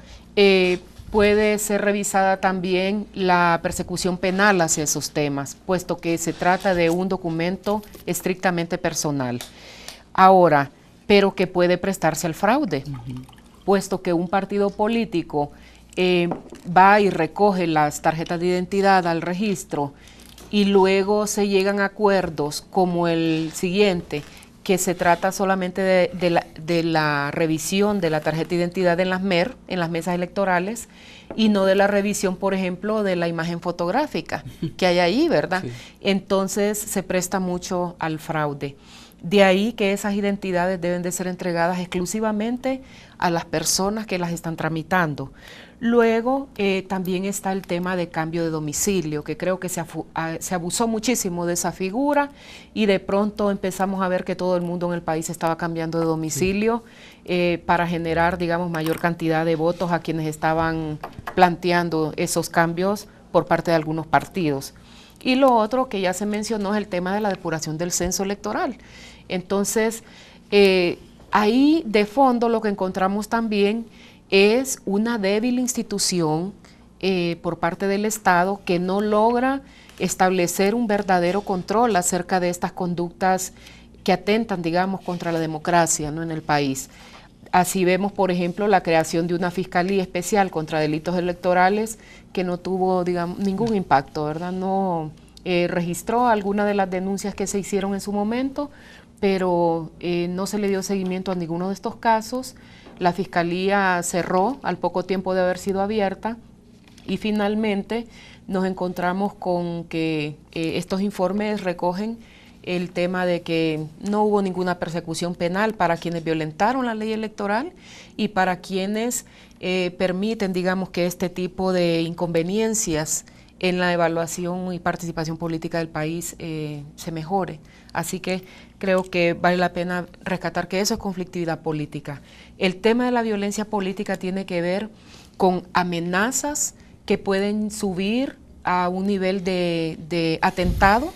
puede ser revisada también la persecución penal hacia esos temas, puesto que se trata de un documento estrictamente personal. Ahora, pero que puede prestarse al fraude, puesto que un partido político va y recoge las tarjetas de identidad al registro y luego se llegan a acuerdos como el siguiente, que se trata solamente de la revisión de la tarjeta de identidad en las MER, en las mesas electorales, y no de la revisión, por ejemplo, de la imagen fotográfica que hay ahí, ¿verdad? Sí. Entonces se presta mucho al fraude. De ahí que esas identidades deben de ser entregadas exclusivamente a las personas que las están tramitando. Luego también está el tema de cambio de domicilio, que creo que se abusó muchísimo de esa figura y de pronto empezamos a ver que todo el mundo en el país estaba cambiando de domicilio para generar, digamos, mayor cantidad de votos a quienes estaban planteando esos cambios por parte de algunos partidos. Y lo otro que ya se mencionó es el tema de la depuración del censo electoral. Entonces, ahí de fondo lo que encontramos también es una débil institución por parte del Estado que no logra establecer un verdadero control acerca de estas conductas que atentan, digamos, contra la democracia, ¿no?, en el país. Así vemos, por ejemplo, la creación de una Fiscalía Especial contra Delitos Electorales que no tuvo, digamos, ningún impacto, ¿verdad? No registró alguna de las denuncias que se hicieron en su momento, pero no se le dio seguimiento a ninguno de estos casos. La Fiscalía cerró al poco tiempo de haber sido abierta y finalmente nos encontramos con que estos informes recogen el tema de que no hubo ninguna persecución penal para quienes violentaron la ley electoral y para quienes permiten, digamos, que este tipo de inconveniencias en la evaluación y participación política del país se mejore. Así que creo que vale la pena rescatar que eso es conflictividad política. El tema de la violencia política tiene que ver con amenazas que pueden subir a un nivel de atentado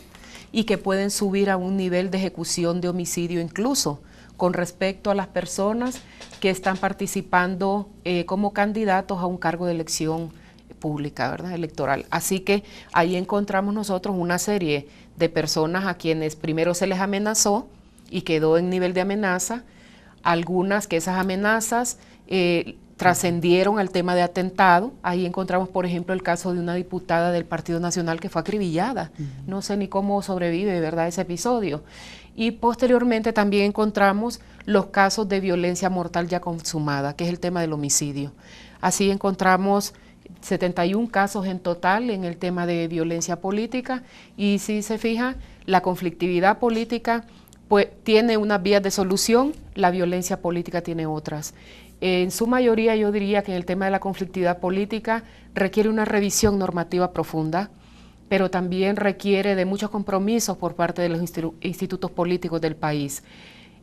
y que pueden subir a un nivel de ejecución de homicidio incluso, con respecto a las personas que están participando como candidatos a un cargo de elección pública, ¿verdad?, electoral. Así que ahí encontramos nosotros una serie de personas a quienes primero se les amenazó y quedó en nivel de amenaza, algunas que esas amenazas trascendieron al tema de atentado. Ahí encontramos, por ejemplo, el caso de una diputada del Partido Nacional que fue acribillada. No sé ni cómo sobrevive, ¿verdad?, ese episodio. Y posteriormente también encontramos los casos de violencia mortal ya consumada, que es el tema del homicidio. Así encontramos 71 casos en total en el tema de violencia política y si se fija, la conflictividad política pues tiene unas vías de solución, la violencia política tiene otras. En su mayoría yo diría que en el tema de la conflictividad política requiere una revisión normativa profunda, pero también requiere de muchos compromisos por parte de los institutos políticos del país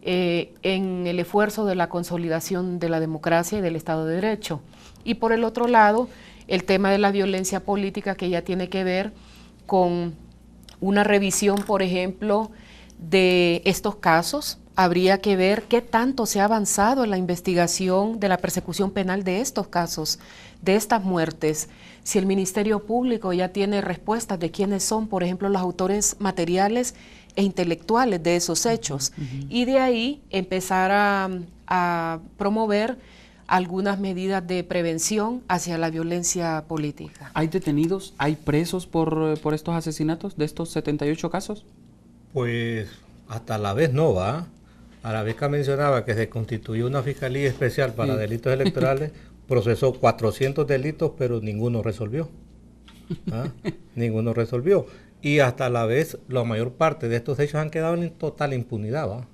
en el esfuerzo de la consolidación de la democracia y del Estado de Derecho. Y por el otro lado, el tema de la violencia política que ya tiene que ver con una revisión, por ejemplo, de estos casos. Habría que ver qué tanto se ha avanzado en la investigación de la persecución penal de estos casos, de estas muertes. Si el Ministerio Público ya tiene respuestas de quiénes son, por ejemplo, los autores materiales e intelectuales de esos hechos. Y de ahí empezar a promover algunas medidas de prevención hacia la violencia política. ¿Hay detenidos, hay presos por estos asesinatos de estos 78 casos? Pues hasta la vez no va. A la vez que mencionaba que se constituyó una Fiscalía Especial para Delitos Electorales, procesó 400 delitos, pero ninguno resolvió. Ninguno resolvió. Y hasta la vez la mayor parte de estos hechos han quedado en total impunidad, ¿va?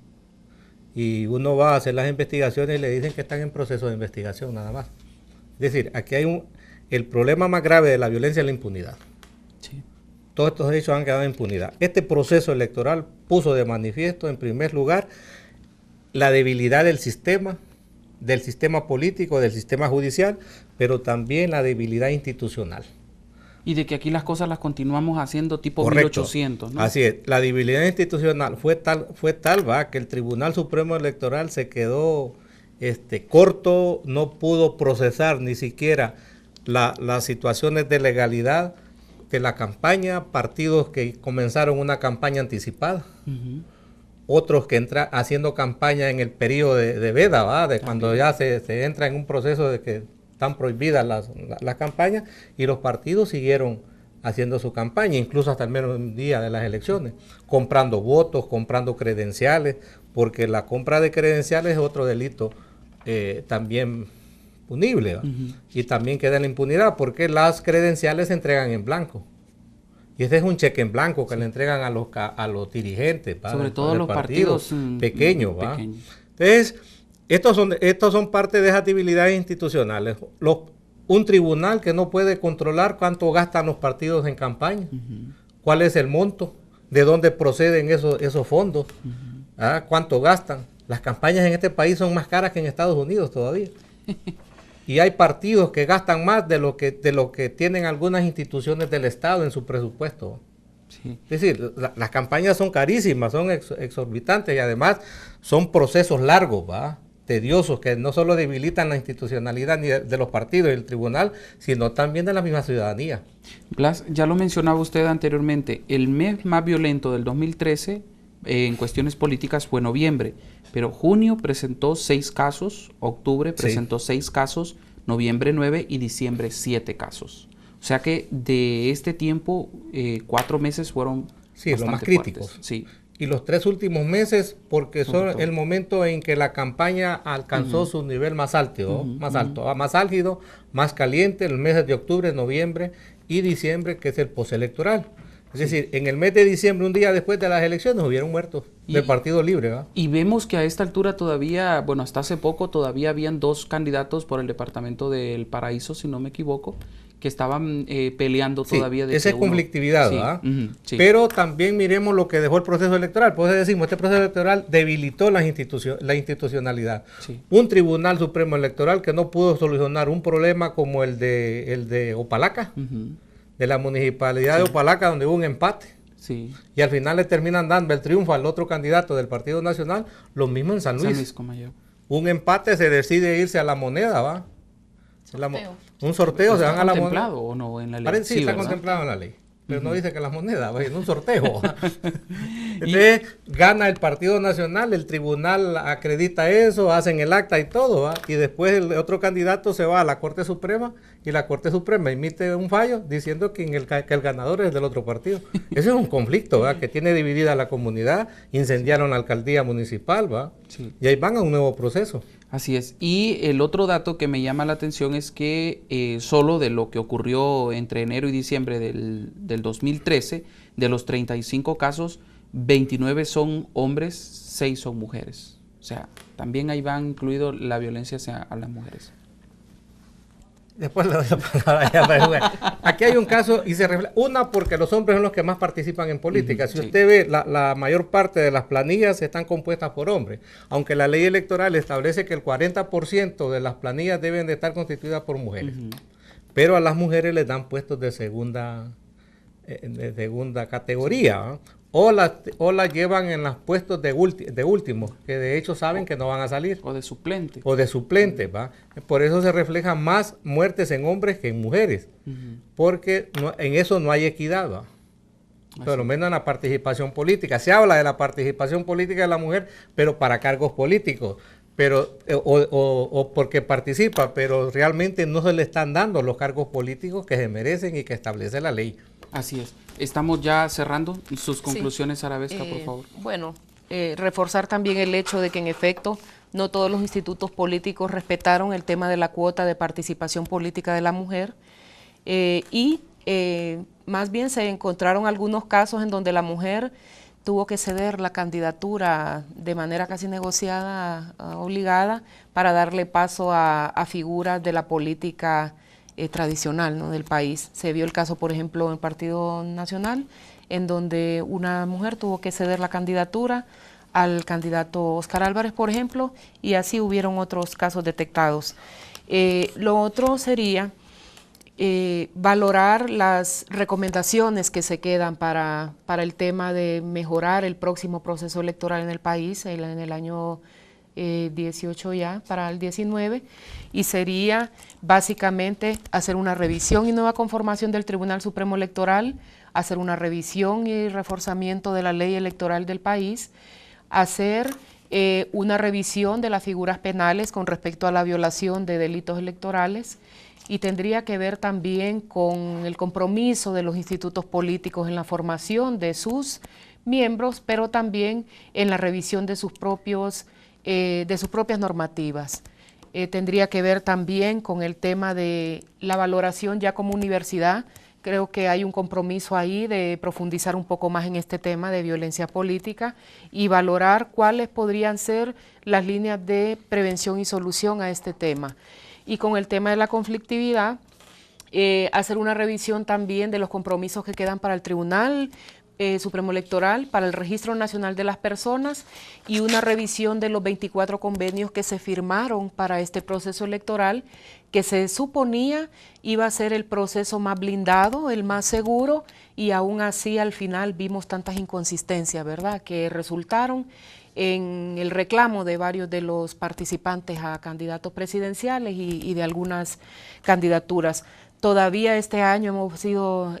Y uno va a hacer las investigaciones y le dicen que están en proceso de investigación nada más. Es decir, aquí hay el problema más grave de la violencia es la impunidad. Sí. Todos estos hechos han quedado en impunidad. Este proceso electoral puso de manifiesto, en primer lugar, la debilidad del sistema político, del sistema judicial, pero también la debilidad institucional. Y de que aquí las cosas las continuamos haciendo tipo Correcto. 1800, ¿no? Así es, la debilidad institucional fue tal, ¿va?, que el Tribunal Supremo Electoral se quedó corto, no pudo procesar ni siquiera las situaciones de legalidad de la campaña, partidos que comenzaron una campaña anticipada, otros que entran haciendo campaña en el periodo de veda, ¿va?, de cuando ya se entra en un proceso de que están prohibidas las campañas, y los partidos siguieron haciendo su campaña, incluso hasta el menos día de las elecciones, comprando votos, comprando credenciales, porque la compra de credenciales es otro delito también punible, y también queda en la impunidad porque las credenciales se entregan en blanco. Y este es un cheque en blanco que le entregan a los dirigentes, ¿va? Sobre todo los partidos pequeños. Entonces, estos son parte de esas debilidades institucionales. Un tribunal que no puede controlar cuánto gastan los partidos en campaña, cuál es el monto, de dónde proceden esos fondos, cuánto gastan. Las campañas en este país son más caras que en Estados Unidos todavía. Y hay partidos que gastan más de lo que tienen algunas instituciones del Estado en su presupuesto. Sí. Es decir, las campañas son carísimas, son exorbitantes y además son procesos largos, tediosos, que no solo debilitan la institucionalidad ni de los partidos y el tribunal, sino también de la misma ciudadanía. Blas, ya lo mencionaba usted anteriormente, el mes más violento del 2013 en cuestiones políticas fue noviembre, pero junio presentó 6 casos, octubre presentó 6 casos, noviembre 9 y diciembre 7 casos. O sea que de este tiempo, 4 meses fueron los más críticos. Sí. Y los 3 últimos meses, porque son el momento en que la campaña alcanzó su nivel más alto, más álgido, más caliente, los meses de octubre, noviembre y diciembre, que es el postelectoral. Es decir, en el mes de diciembre, un día después de las elecciones, hubieron muertos del Partido Libre. Y vemos que a esta altura todavía, bueno, hasta hace poco todavía habían 2 candidatos por el departamento del Paraíso, si no me equivoco, que estaban peleando todavía. Esa es conflictividad, sí. Pero también miremos lo que dejó el proceso electoral. Por eso decimos, este proceso electoral debilitó la institucionalidad. Sí. Un Tribunal Supremo Electoral que no pudo solucionar un problema como el de Opalaca, de la municipalidad de Opalaca, donde hubo un empate. Sí. Y al final le terminan dando el triunfo al otro candidato del Partido Nacional, lo mismo en San Luis. Un empate se decide irse a la moneda, un sorteo, se van a la moneda. ¿Está contemplado o no en la ley? Sí, está contemplado en la ley. Pero no dice que las monedas, en un sorteo. Entonces gana el Partido Nacional, el tribunal acredita eso, hacen el acta y todo, y después el otro candidato se va a la Corte Suprema y la Corte Suprema emite un fallo diciendo que el ganador es del otro partido. Ese es un conflicto, que tiene dividida la comunidad, incendiaron la alcaldía municipal, sí. Y ahí van a un nuevo proceso. Así es. Y el otro dato que me llama la atención es que solo de lo que ocurrió entre enero y diciembre del 2013, de los 35 casos, 29 son hombres, 6 son mujeres. O sea, también ahí va incluido la violencia hacia las mujeres. Después le doy la palabra. Aquí hay un caso y se refleja. Una, porque los hombres son los que más participan en política. Si usted ve, la mayor parte de las planillas están compuestas por hombres. Aunque la ley electoral establece que el 40% de las planillas deben de estar constituidas por mujeres. Pero a las mujeres les dan puestos de segunda categoría, o las llevan en los puestos de último, que de hecho saben que no van a salir. O de suplente. Por eso se reflejan más muertes en hombres que en mujeres, porque en eso no hay equidad, por lo menos en la participación política. Se habla de la participación política de la mujer, pero para cargos políticos, o porque participa, pero realmente no se le están dando los cargos políticos que se merecen y que establece la ley. Así es. Estamos ya cerrando. Sus conclusiones, Arabesca, por favor. Bueno, reforzar también el hecho de que en efecto no todos los institutos políticos respetaron el tema de la cuota de participación política de la mujer y más bien se encontraron algunos casos en donde la mujer tuvo que ceder la candidatura de manera casi negociada, obligada, para darle paso a figuras de la política tradicional, ¿no?, del país. Se vio el caso, por ejemplo, en el Partido Nacional, en donde una mujer tuvo que ceder la candidatura al candidato Oscar Álvarez, por ejemplo, y así hubieron otros casos detectados. Lo otro sería valorar las recomendaciones que se quedan para el tema de mejorar el próximo proceso electoral en el país, en el año 18 ya, para el 19, y sería básicamente hacer una revisión y nueva conformación del Tribunal Supremo Electoral, hacer una revisión y reforzamiento de la ley electoral del país, hacer una revisión de las figuras penales con respecto a la violación de delitos electorales, y tendría que ver también con el compromiso de los institutos políticos en la formación de sus miembros, pero también en la revisión de sus propias normativas. tendría que ver también con el tema de la valoración ya como universidad. Creo que hay un compromiso ahí de profundizar un poco más en este tema de violencia política y valorar cuáles podrían ser las líneas de prevención y solución a este tema. Y con el tema de la conflictividad, hacer una revisión también de los compromisos que quedan para el Tribunal Supremo Electoral, para el Registro Nacional de las Personas y una revisión de los 24 convenios que se firmaron para este proceso electoral, que se suponía iba a ser el proceso más blindado, el más seguro, y aún así al final vimos tantas inconsistencias, ¿verdad?, que resultaron en el reclamo de varios de los participantes a candidatos presidenciales y de algunas candidaturas. Todavía este año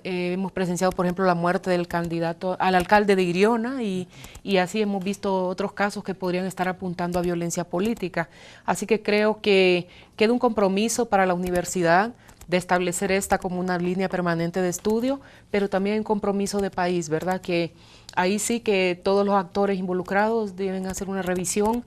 hemos presenciado, por ejemplo, la muerte del candidato al alcalde de Iriona y así hemos visto otros casos que podrían estar apuntando a violencia política. Así que creo que queda un compromiso para la universidad de establecer esta como una línea permanente de estudio, pero también un compromiso de país, ¿verdad? Que ahí sí que todos los actores involucrados deben hacer una revisión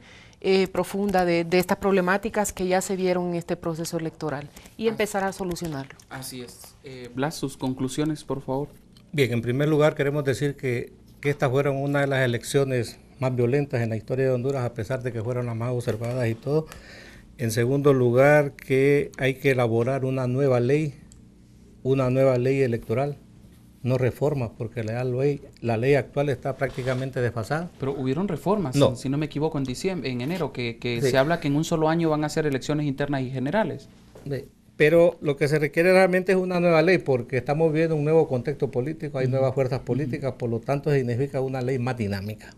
profunda de estas problemáticas que ya se vieron en este proceso electoral y empezar a solucionarlo. Así es. Blas, sus conclusiones, por favor. Bien, en primer lugar queremos decir que estas fueron una de las elecciones más violentas en la historia de Honduras, a pesar de que fueron las más observadas y todo. En segundo lugar, que hay que elaborar una nueva ley electoral, no reformas, porque la ley actual está prácticamente desfasada. Pero hubieron reformas, no. Si no me equivoco, en enero, que sí. Se habla que en un solo año van a ser elecciones internas y generales. Pero lo que se requiere realmente es una nueva ley, porque estamos viendo un nuevo contexto político, hay nuevas fuerzas políticas, por lo tanto significa una ley más dinámica.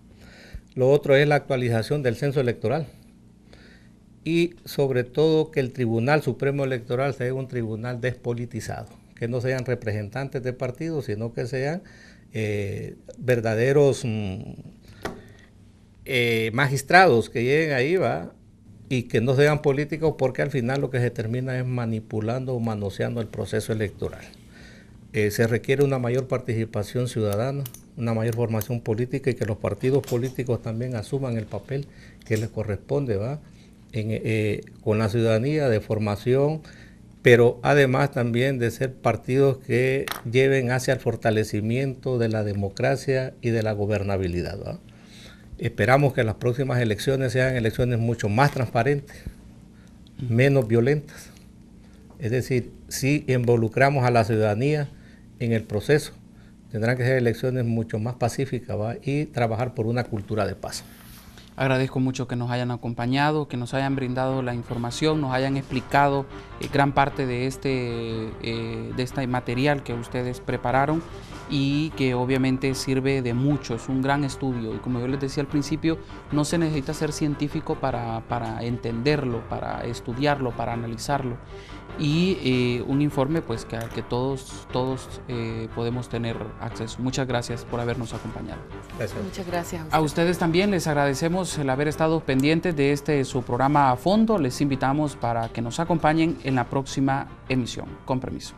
Lo otro es la actualización del censo electoral. Y sobre todo que el Tribunal Supremo Electoral sea un tribunal despolitizado, que no sean representantes de partidos, sino que sean verdaderos magistrados que lleguen ahí, ¿va? Y que no sean políticos, porque al final lo que se termina es manipulando o manoseando el proceso electoral. Se requiere una mayor participación ciudadana, una mayor formación política y que los partidos políticos también asuman el papel que les corresponde, ¿va? Con la ciudadanía de formación, pero además también de ser partidos que lleven hacia el fortalecimiento de la democracia y de la gobernabilidad, ¿va? Esperamos que las próximas elecciones sean elecciones mucho más transparentes, menos violentas. Es decir, si involucramos a la ciudadanía en el proceso, tendrán que ser elecciones mucho más pacíficas, ¿va? Y trabajar por una cultura de paz. Agradezco mucho que nos hayan acompañado, que nos hayan brindado la información, nos hayan explicado gran parte de este material que ustedes prepararon y que obviamente sirve de mucho, es un gran estudio y como yo les decía al principio, no se necesita ser científico para entenderlo, para estudiarlo, para analizarlo y un informe pues que todos podemos tener acceso. Muchas gracias por habernos acompañado. Gracias. Muchas gracias. A ustedes también les agradecemos el haber estado pendientes de su programa a fondo. Les invitamos para que nos acompañen en la próxima emisión. Con permiso.